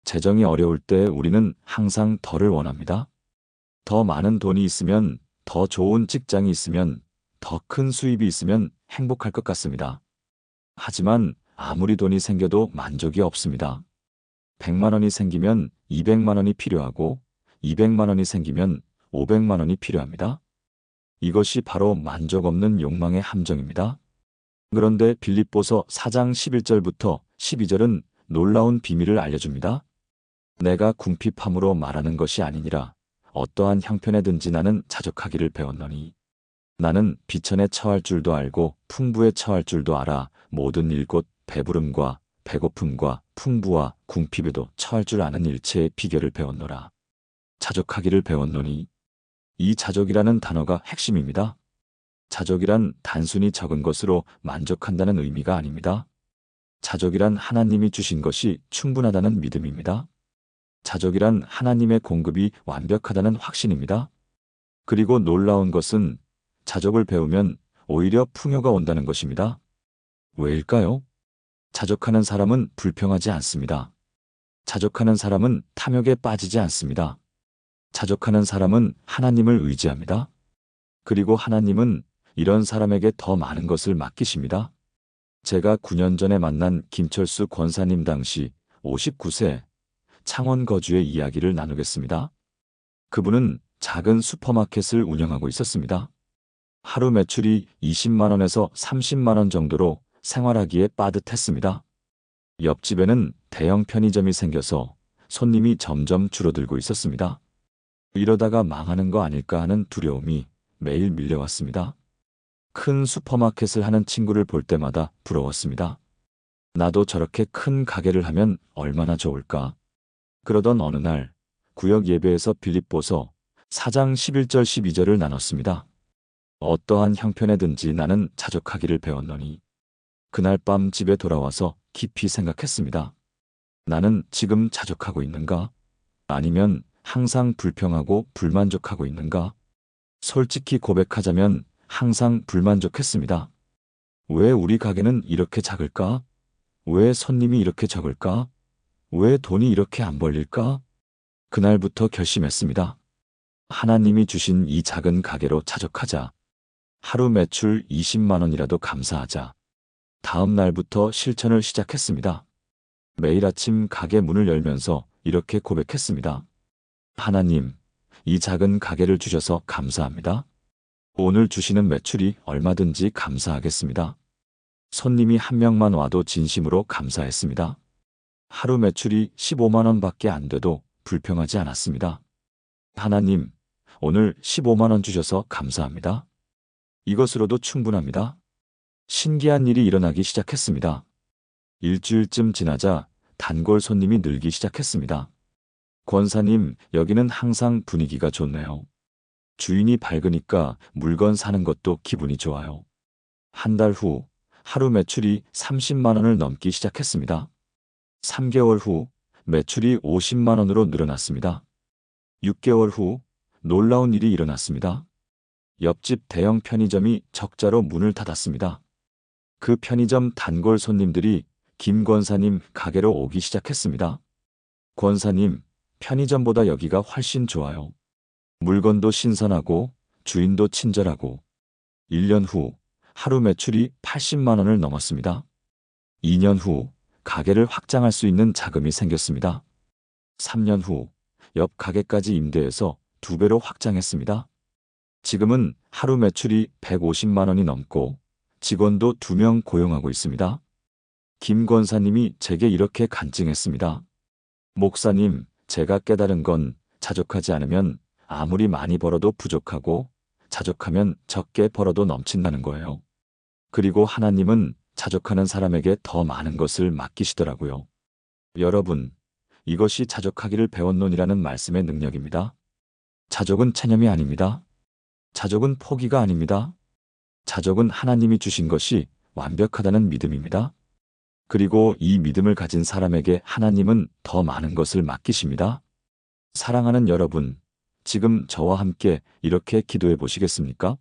재정이 어려울 때 우리는 항상 더를 원합니다. 더 많은 돈이 있으면, 더 좋은 직장이 있으면, 더 큰 수입이 있으면 행복할 것 같습니다. 하지만 아무리 돈이 생겨도 만족이 없습니다. 100만 원이 생기면 200만 원이 필요하고 200만 원이 생기면 500만 원이 필요합니다. 이것이 바로 만족 없는 욕망의 함정입니다. 그런데 빌립보서 4장 11절부터 12절은 놀라운 비밀을 알려줍니다. 내가 궁핍함으로 말하는 것이 아니니라. 어떠한 형편에든지 나는 자족하기를 배웠노니. 나는 비천에 처할 줄도 알고 풍부에 처할 줄도 알아. 모든 일 곧 배부름과 배고픔과 풍부와 궁핍에도 처할 줄 아는 일체의 비결을 배웠노라. 자족하기를 배웠노니. 이 자족이라는 단어가 핵심입니다. 자족이란 단순히 적은 것으로 만족한다는 의미가 아닙니다. 자족이란 하나님이 주신 것이 충분하다는 믿음입니다. 자족이란 하나님의 공급이 완벽하다는 확신입니다. 그리고 놀라운 것은 자족을 배우면 오히려 풍요가 온다는 것입니다. 왜일까요? 자족하는 사람은 불평하지 않습니다. 자족하는 사람은 탐욕에 빠지지 않습니다. 자족하는 사람은 하나님을 의지합니다. 그리고 하나님은 이런 사람에게 더 많은 것을 맡기십니다. 제가 9년 전에 만난 김철수 권사님 당시 59세 창원 거주의 이야기를 나누겠습니다. 그분은 작은 슈퍼마켓을 운영하고 있었습니다. 하루 매출이 20만 원에서 30만 원 정도로 생활하기에 빠듯했습니다. 옆집에는 대형 편의점이 생겨서 손님이 점점 줄어들고 있었습니다. 이러다가 망하는 거 아닐까 하는 두려움이 매일 밀려왔습니다. 큰 슈퍼마켓을 하는 친구를 볼 때마다 부러웠습니다. 나도 저렇게 큰 가게를 하면 얼마나 좋을까. 그러던 어느 날 구역 예배에서 빌립보서 4장 11절 12절을 나눴습니다. 어떠한 형편에든지 나는 자족하기를 배웠노니. 그날 밤 집에 돌아와서 깊이 생각했습니다. 나는 지금 자족하고 있는가? 아니면 항상 불평하고 불만족하고 있는가? 솔직히 고백하자면 항상 불만족했습니다. 왜 우리 가게는 이렇게 작을까? 왜 손님이 이렇게 적을까? 왜 돈이 이렇게 안 벌릴까? 그날부터 결심했습니다. 하나님이 주신 이 작은 가게로 자족하자. 하루 매출 20만 원이라도 감사하자. 다음 날부터 실천을 시작했습니다. 매일 아침 가게 문을 열면서 이렇게 고백했습니다. 하나님, 이 작은 가게를 주셔서 감사합니다. 오늘 주시는 매출이 얼마든지 감사하겠습니다. 손님이 한 명만 와도 진심으로 감사했습니다. 하루 매출이 15만 원밖에 안 돼도 불평하지 않았습니다. 하나님, 오늘 15만 원 주셔서 감사합니다. 이것으로도 충분합니다. 신기한 일이 일어나기 시작했습니다. 일주일쯤 지나자 단골 손님이 늘기 시작했습니다. 권사님, 여기는 항상 분위기가 좋네요. 주인이 밝으니까 물건 사는 것도 기분이 좋아요. 한 달 후 하루 매출이 30만 원을 넘기 시작했습니다. 3개월 후 매출이 50만 원으로 늘어났습니다. 6개월 후 놀라운 일이 일어났습니다. 옆집 대형 편의점이 적자로 문을 닫았습니다. 그 편의점 단골 손님들이 김 권사님 가게로 오기 시작했습니다. 권사님, 편의점보다 여기가 훨씬 좋아요. 물건도 신선하고 주인도 친절하고. 1년 후 하루 매출이 80만 원을 넘었습니다. 2년 후 가게를 확장할 수 있는 자금이 생겼습니다. 3년 후 옆 가게까지 임대해서 2배로 확장했습니다. 지금은 하루 매출이 150만 원이 넘고 직원도 2명 고용하고 있습니다. 김 권사님이 제게 이렇게 간증했습니다. 목사님, 제가 깨달은 건 자족하지 않으면 아무리 많이 벌어도 부족하고 자족하면 적게 벌어도 넘친다는 거예요. 그리고 하나님은 자족하는 사람에게 더 많은 것을 맡기시더라고요. 여러분, 이것이 자족하기를 배웠노니라는 말씀의 능력입니다. 자족은 체념이 아닙니다. 자족은 포기가 아닙니다. 자족은 하나님이 주신 것이 완벽하다는 믿음입니다. 그리고 이 믿음을 가진 사람에게 하나님은 더 많은 것을 맡기십니다. 사랑하는 여러분, 지금 저와 함께 이렇게 기도해 보시겠습니까?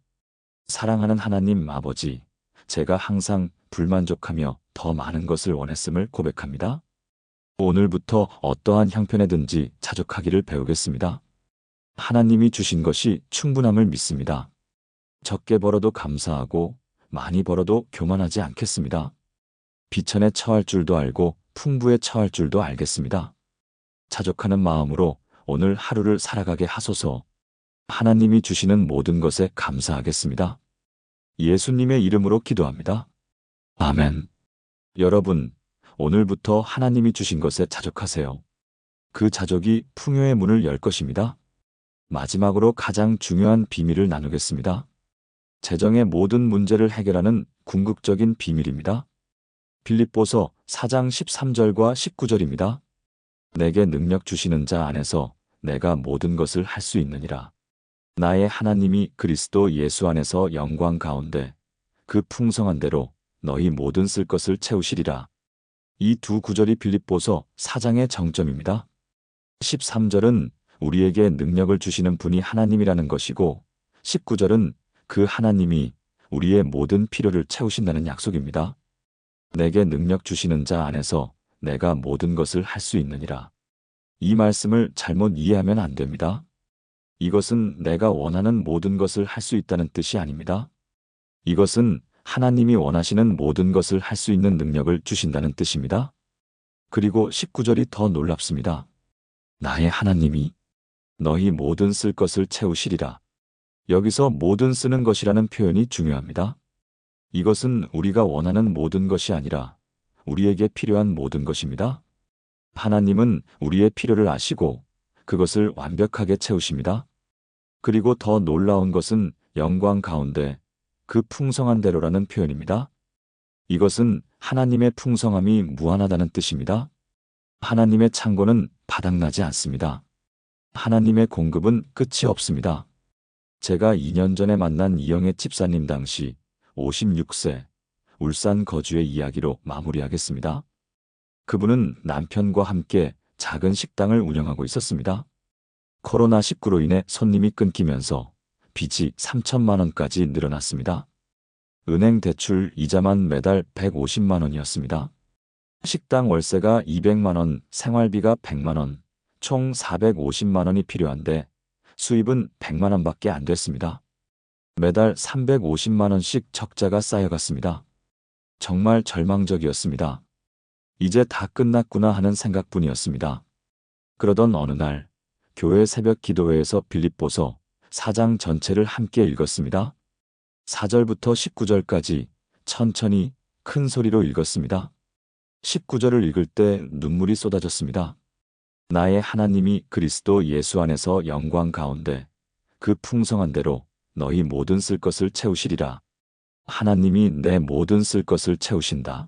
사랑하는 하나님 아버지, 제가 항상 불만족하며 더 많은 것을 원했음을 고백합니다. 오늘부터 어떠한 형편에든지 자족하기를 배우겠습니다. 하나님이 주신 것이 충분함을 믿습니다. 적게 벌어도 감사하고 많이 벌어도 교만하지 않겠습니다. 비천에 처할 줄도 알고 풍부에 처할 줄도 알겠습니다. 자족하는 마음으로 오늘 하루를 살아가게 하소서. 하나님이 주시는 모든 것에 감사하겠습니다. 예수님의 이름으로 기도합니다. 아멘. 여러분, 오늘부터 하나님이 주신 것에 자족하세요. 그 자족이 풍요의 문을 열 것입니다. 마지막으로 가장 중요한 비밀을 나누겠습니다. 재정의 모든 문제를 해결하는 궁극적인 비밀입니다. 빌립보서 4장 13절과 19절입니다. 내게 능력 주시는 자 안에서 내가 모든 것을 할 수 있느니라. 나의 하나님이 그리스도 예수 안에서 영광 가운데 그 풍성한 대로 너희 모든 쓸 것을 채우시리라. 이 두 구절이 빌립보서 4장의 정점입니다. 13절은 우리에게 능력을 주시는 분이 하나님이라는 것이고 19절은 그 하나님이 우리의 모든 필요를 채우신다는 약속입니다. 내게 능력 주시는 자 안에서 내가 모든 것을 할 수 있느니라. 이 말씀을 잘못 이해하면 안 됩니다. 이것은 내가 원하는 모든 것을 할 수 있다는 뜻이 아닙니다. 이것은 하나님이 원하시는 모든 것을 할 수 있는 능력을 주신다는 뜻입니다. 그리고 19절이 더 놀랍습니다. 나의 하나님이 너희 모든 쓸 것을 채우시리라. 여기서 모든 쓰는 것이라는 표현이 중요합니다. 이것은 우리가 원하는 모든 것이 아니라 우리에게 필요한 모든 것입니다. 하나님은 우리의 필요를 아시고 그것을 완벽하게 채우십니다. 그리고 더 놀라운 것은 영광 가운데 그 풍성한 대로라는 표현입니다. 이것은 하나님의 풍성함이 무한하다는 뜻입니다. 하나님의 창고는 바닥나지 않습니다. 하나님의 공급은 끝이 없습니다. 제가 2년 전에 만난 이영애 집사님 당시 56세, 울산 거주의 이야기로 마무리하겠습니다. 그분은 남편과 함께 작은 식당을 운영하고 있었습니다. 코로나19로 인해 손님이 끊기면서 빚이 3천만 원까지 늘어났습니다. 은행 대출 이자만 매달 150만 원이었습니다. 식당 월세가 200만 원, 생활비가 100만 원, 총 450만 원이 필요한데 수입은 100만 원밖에 안 됐습니다. 매달 350만 원씩 적자가 쌓여갔습니다. 정말 절망적이었습니다. 이제 다 끝났구나 하는 생각뿐이었습니다. 그러던 어느 날 교회 새벽 기도회에서 빌립보서 4장 전체를 함께 읽었습니다. 4절부터 19절까지 천천히 큰 소리로 읽었습니다. 19절을 읽을 때 눈물이 쏟아졌습니다. 나의 하나님이 그리스도 예수 안에서 영광 가운데 그 풍성한 대로 너희 모든 쓸 것을 채우시리라. 하나님이 내 모든 쓸 것을 채우신다.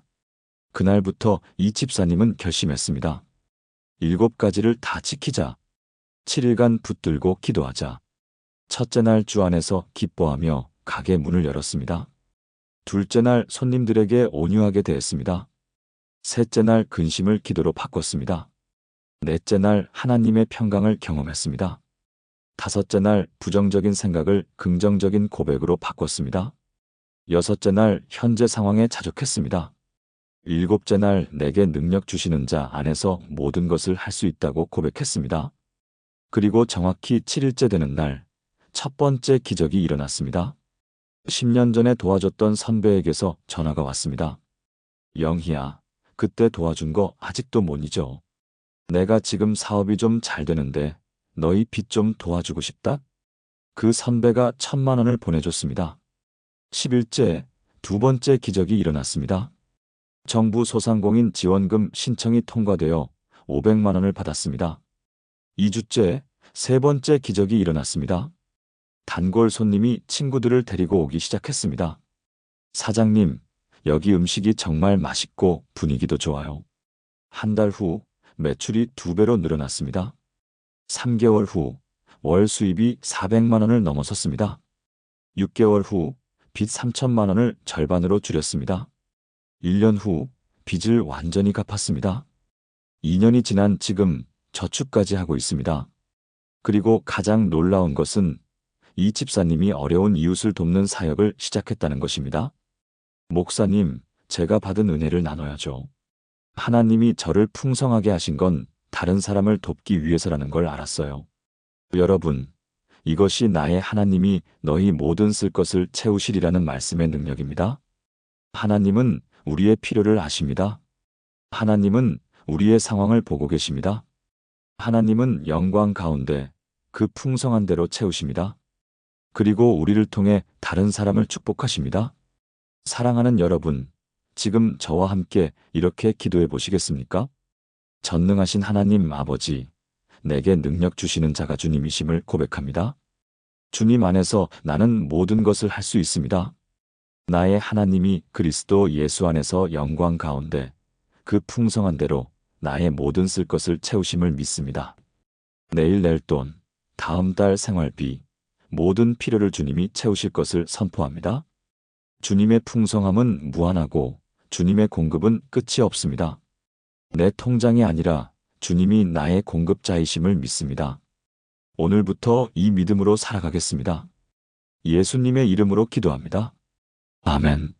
그날부터 이 집사님은 결심했습니다. 7가지를 다 지키자. 7일간 붙들고 기도하자. 첫째 날 주 안에서 기뻐하며 가게 문을 열었습니다. 둘째 날 손님들에게 온유하게 대했습니다. 셋째 날 근심을 기도로 바꿨습니다. 넷째 날 하나님의 평강을 경험했습니다. 다섯째 날 부정적인 생각을 긍정적인 고백으로 바꿨습니다. 여섯째 날 현재 상황에 자족했습니다. 일곱째 날 내게 능력 주시는 자 안에서 모든 것을 할 수 있다고 고백했습니다. 그리고 정확히 7일째 되는 날 첫 번째 기적이 일어났습니다. 10년 전에 도와줬던 선배에게서 전화가 왔습니다. 영희야, 그때 도와준 거 아직도 못 잊어. 내가 지금 사업이 좀 잘 되는데 너희 빚 좀 도와주고 싶다. 그 선배가 1,000만 원을 보내줬습니다. 10일째 두 번째 기적이 일어났습니다. 정부 소상공인 지원금 신청이 통과되어 500만 원을 받았습니다. 2주째 세 번째 기적이 일어났습니다. 단골 손님이 친구들을 데리고 오기 시작했습니다. 사장님, 여기 음식이 정말 맛있고 분위기도 좋아요. 한 달 후 매출이 2배로 늘어났습니다. 3개월 후 월 수입이 400만 원을 넘어섰습니다. 6개월 후 빚 3천만 원을 절반으로 줄였습니다. 1년 후 빚을 완전히 갚았습니다. 2년이 지난 지금 저축까지 하고 있습니다. 그리고 가장 놀라운 것은 이 집사님이 어려운 이웃을 돕는 사역을 시작했다는 것입니다. 목사님, 제가 받은 은혜를 나눠야죠. 하나님이 저를 풍성하게 하신 건 다른 사람을 돕기 위해서라는 걸 알았어요. 여러분, 이것이 나의 하나님이 너희 모든 쓸 것을 채우시리라는 말씀의 능력입니다. 하나님은 우리의 필요를 아십니다. 하나님은 우리의 상황을 보고 계십니다. 하나님은 영광 가운데 그 풍성한 대로 채우십니다. 그리고 우리를 통해 다른 사람을 축복하십니다. 사랑하는 여러분, 지금 저와 함께 이렇게 기도해 보시겠습니까? 전능하신 하나님 아버지, 내게 능력 주시는 자가 주님이심을 고백합니다. 주님 안에서 나는 모든 것을 할 수 있습니다. 나의 하나님이 그리스도 예수 안에서 영광 가운데 그 풍성한 대로 나의 모든 쓸 것을 채우심을 믿습니다. 내일 낼 돈, 다음 달 생활비, 모든 필요를 주님이 채우실 것을 선포합니다. 주님의 풍성함은 무한하고 주님의 공급은 끝이 없습니다. 내 통장이 아니라 주님이 나의 공급자이심을 믿습니다. 오늘부터 이 믿음으로 살아가겠습니다. 예수님의 이름으로 기도합니다. 아멘.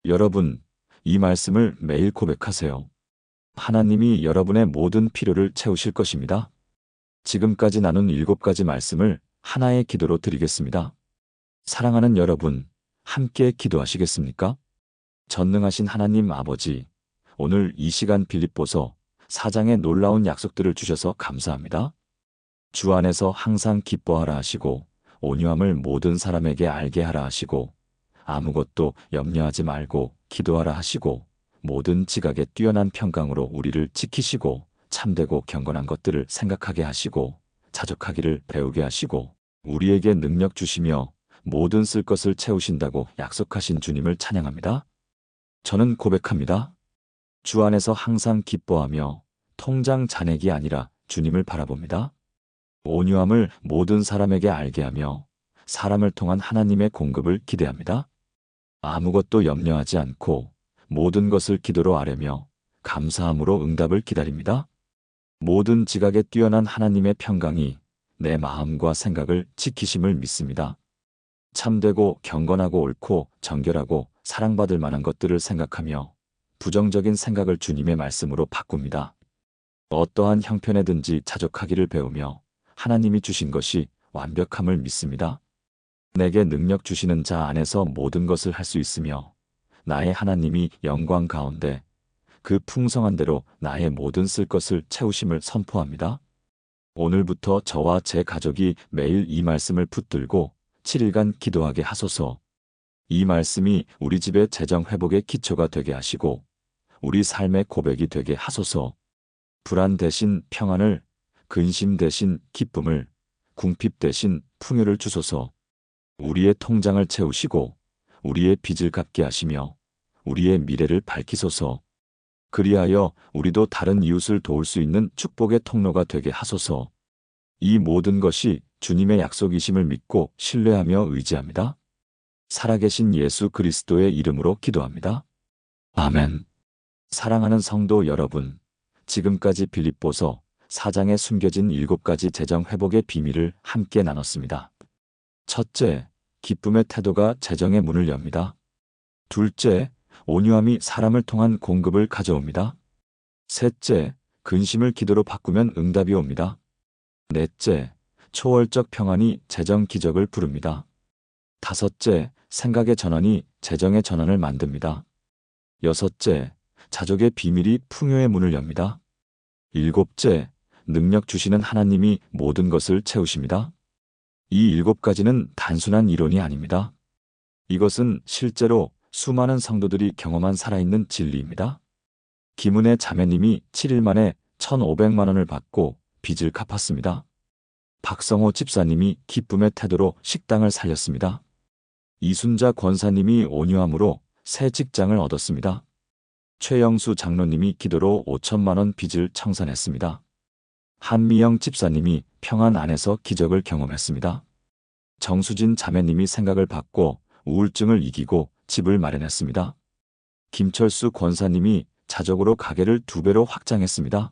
여러분, 이 말씀을 매일 고백하세요. 하나님이 여러분의 모든 필요를 채우실 것입니다. 지금까지 나눈 7가지 말씀을 하나의 기도로 드리겠습니다. 사랑하는 여러분, 함께 기도하시겠습니까? 전능하신 하나님 아버지, 오늘 이 시간 빌립보서 4장의 놀라운 약속들을 주셔서 감사합니다. 주 안에서 항상 기뻐하라 하시고 온유함을 모든 사람에게 알게 하라 하시고 아무것도 염려하지 말고 기도하라 하시고 모든 지각에 뛰어난 평강으로 우리를 지키시고 참되고 경건한 것들을 생각하게 하시고 자족하기를 배우게 하시고 우리에게 능력 주시며 모든 쓸 것을 채우신다고 약속하신 주님을 찬양합니다. 저는 고백합니다. 주 안에서 항상 기뻐하며 통장 잔액이 아니라 주님을 바라봅니다. 온유함을 모든 사람에게 알게 하며 사람을 통한 하나님의 공급을 기대합니다. 아무것도 염려하지 않고 모든 것을 기도로 아뢰며 감사함으로 응답을 기다립니다. 모든 지각에 뛰어난 하나님의 평강이 내 마음과 생각을 지키심을 믿습니다. 참되고 경건하고 옳고 정결하고 사랑받을 만한 것들을 생각하며 부정적인 생각을 주님의 말씀으로 바꿉니다. 어떠한 형편에든지 자족하기를 배우며 하나님이 주신 것이 완벽함을 믿습니다. 내게 능력 주시는 자 안에서 모든 것을 할 수 있으며 나의 하나님이 영광 가운데 그 풍성한 대로 나의 모든 쓸 것을 채우심을 선포합니다. 오늘부터 저와 제 가족이 매일 이 말씀을 붙들고 7일간 기도하게 하소서. 이 말씀이 우리 집의 재정 회복의 기초가 되게 하시고 우리 삶의 고백이 되게 하소서. 불안 대신 평안을, 근심 대신 기쁨을, 궁핍 대신 풍요를 주소서. 우리의 통장을 채우시고 우리의 빚을 갚게 하시며 우리의 미래를 밝히소서. 그리하여 우리도 다른 이웃을 도울 수 있는 축복의 통로가 되게 하소서. 이 모든 것이 주님의 약속이심을 믿고 신뢰하며 의지합니다. 살아계신 예수 그리스도의 이름으로 기도합니다. 아멘. 사랑하는 성도 여러분, 지금까지 빌립보서 4장에 숨겨진 7가지 재정 회복의 비밀을 함께 나눴습니다. 첫째, 기쁨의 태도가 재정의 문을 엽니다. 둘째, 온유함이 사람을 통한 공급을 가져옵니다. 셋째, 근심을 기도로 바꾸면 응답이 옵니다. 넷째, 초월적 평안이 재정 기적을 부릅니다. 다섯째, 생각의 전환이 재정의 전환을 만듭니다. 여섯째, 자족의 비밀이 풍요의 문을 엽니다. 일곱째, 능력 주시는 하나님이 모든 것을 채우십니다. 이 7가지는 단순한 이론이 아닙니다. 이것은 실제로 수많은 성도들이 경험한 살아있는 진리입니다. 김은혜 자매님이 7일 만에 1,500만 원을 받고 빚을 갚았습니다. 박성호 집사님이 기쁨의 태도로 식당을 살렸습니다. 이순자 권사님이 온유함으로 새 직장을 얻었습니다. 최영수 장로님이 기도로 5천만 원 빚을 청산했습니다. 한미영 집사님이 평안 안에서 기적을 경험했습니다. 정수진 자매님이 생각을 바꿔 우울증을 이기고 집을 마련했습니다. 김철수 권사님이 자적으로 가게를 2배로 확장했습니다.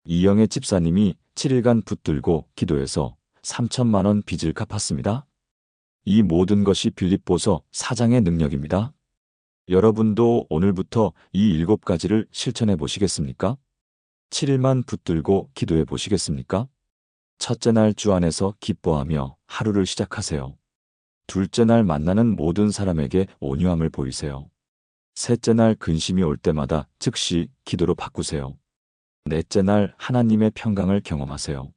이영애 집사님이 7일간 붙들고 기도해서 3천만 원 빚을 갚았습니다. 이 모든 것이 빌립보서 4장의 능력입니다. 여러분도 오늘부터 이 7가지를 실천해 보시겠습니까? 7일만 붙들고 기도해 보시겠습니까? 첫째 날 주 안에서 기뻐하며 하루를 시작하세요. 둘째 날 만나는 모든 사람에게 온유함을 보이세요. 셋째 날 근심이 올 때마다 즉시 기도로 바꾸세요. 넷째 날 하나님의 평강을 경험하세요.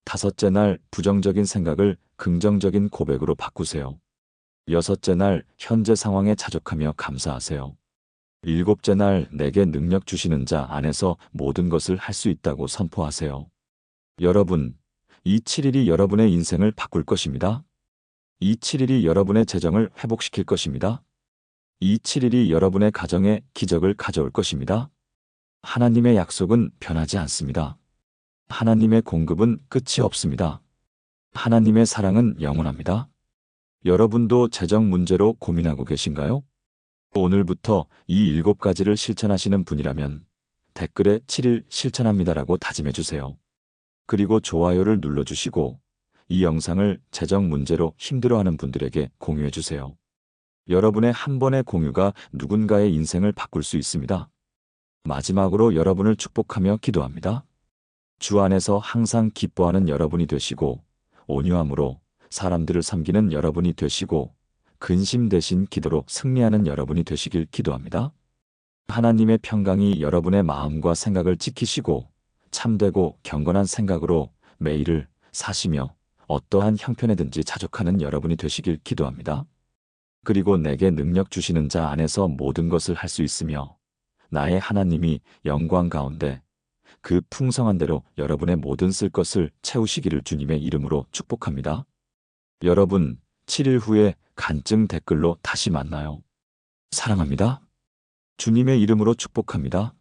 다섯째 날 부정적인 생각을 긍정적인 고백으로 바꾸세요. 여섯째 날 현재 상황에 자족하며 감사하세요. 일곱째 날 내게 능력 주시는 자 안에서 모든 것을 할 수 있다고 선포하세요. 여러분, 이 7일이 여러분의 인생을 바꿀 것입니다. 이 7일이 여러분의 재정을 회복시킬 것입니다. 이 7일이 여러분의 가정에 기적을 가져올 것입니다. 하나님의 약속은 변하지 않습니다. 하나님의 공급은 끝이 없습니다. 하나님의 사랑은 영원합니다. 여러분도 재정 문제로 고민하고 계신가요? 오늘부터 이 7가지를 실천하시는 분이라면 댓글에 7일 실천합니다라고 다짐해 주세요. 그리고 좋아요를 눌러주시고 이 영상을 재정 문제로 힘들어하는 분들에게 공유해 주세요. 여러분의 한 번의 공유가 누군가의 인생을 바꿀 수 있습니다. 마지막으로 여러분을 축복하며 기도합니다. 주 안에서 항상 기뻐하는 여러분이 되시고 온유함으로 사람들을 섬기는 여러분이 되시고 근심 대신 기도로 승리하는 여러분이 되시길 기도합니다. 하나님의 평강이 여러분의 마음과 생각을 지키시고 참되고 경건한 생각으로 매일을 사시며 어떠한 형편에든지 자족하는 여러분이 되시길 기도합니다. 그리고 내게 능력 주시는 자 안에서 모든 것을 할 수 있으며 나의 하나님이 영광 가운데 그 풍성한 대로 여러분의 모든 쓸 것을 채우시기를 주님의 이름으로 축복합니다. 여러분, 7일 후에 간증 댓글로 다시 만나요. 사랑합니다. 주님의 이름으로 축복합니다.